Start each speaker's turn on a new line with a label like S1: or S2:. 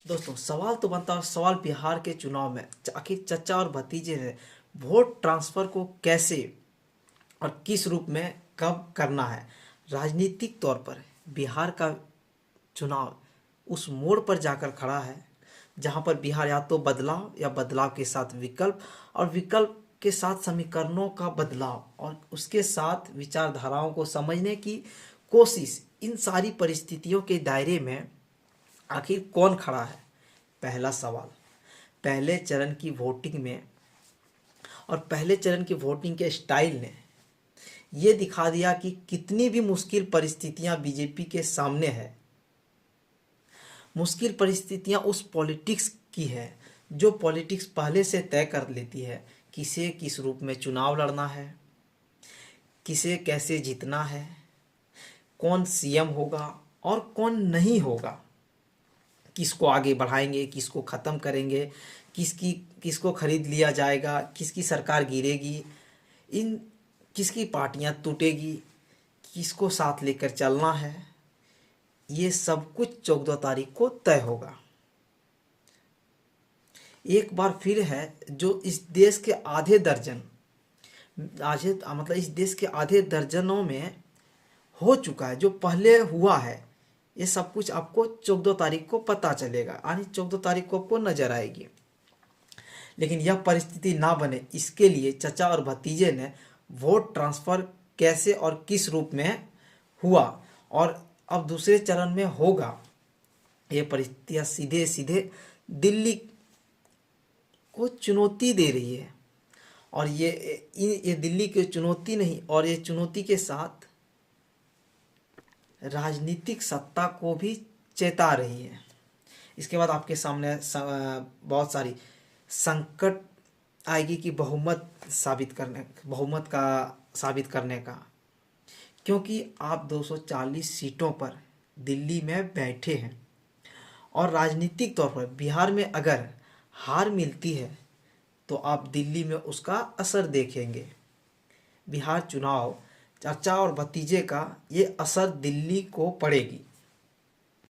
S1: दोस्तों सवाल तो बनता है, सवाल बिहार के चुनाव में आखिर चचा और भतीजे ने वोट ट्रांसफर को कैसे और किस रूप में कब करना है। राजनीतिक तौर पर बिहार का चुनाव उस मोड़ पर जाकर खड़ा है जहां पर बिहार या तो बदलाव या बदलाव के साथ विकल्प और विकल्प के साथ समीकरणों का बदलाव और उसके साथ विचारधाराओं को समझने की कोशिश, इन सारी परिस्थितियों के दायरे में आखिर कौन खड़ा है। पहला सवाल, पहले चरण की वोटिंग में और पहले चरण की वोटिंग के स्टाइल ने ये दिखा दिया कि कितनी भी मुश्किल परिस्थितियां बीजेपी के सामने है। मुश्किल परिस्थितियां उस पॉलिटिक्स की है जो पॉलिटिक्स पहले से तय कर लेती है किसे किस रूप में चुनाव लड़ना है, किसे कैसे जीतना है, कौन सीएम होगा और कौन नहीं होगा, किसको आगे बढ़ाएंगे, किसको ख़त्म करेंगे, किसको खरीद लिया जाएगा, किसकी सरकार गिरेगी, इन किसकी पार्टियां टूटेगी, किसको साथ लेकर चलना है, ये सब कुछ 14 तारीख को तय होगा। एक बार फिर है जो इस देश के आधे दर्जन इस देश के आधे दर्जनों में हो चुका है, जो पहले हुआ है, ये सब कुछ आपको 14 तारीख को पता चलेगा, यानी 14 तारीख को आपको नजर आएगी। लेकिन यह परिस्थिति ना बने इसके लिए चचा और भतीजे ने वोट ट्रांसफर कैसे और किस रूप में हुआ और अब दूसरे चरण में होगा, ये परिस्थितियां सीधे सीधे दिल्ली को चुनौती दे रही है। और ये दिल्ली की चुनौती नहीं, और ये चुनौती के साथ राजनीतिक सत्ता को भी चेता रही है। इसके बाद आपके सामने बहुत सारी संकट आएगी कि बहुमत का साबित करने का, क्योंकि आप 240 सीटों पर दिल्ली में बैठे हैं और राजनीतिक तौर पर बिहार में अगर हार मिलती है तो आप दिल्ली में उसका असर देखेंगे। बिहार चुनाव चचा और भतीजे का ये असर दिल्ली को पड़ेगी।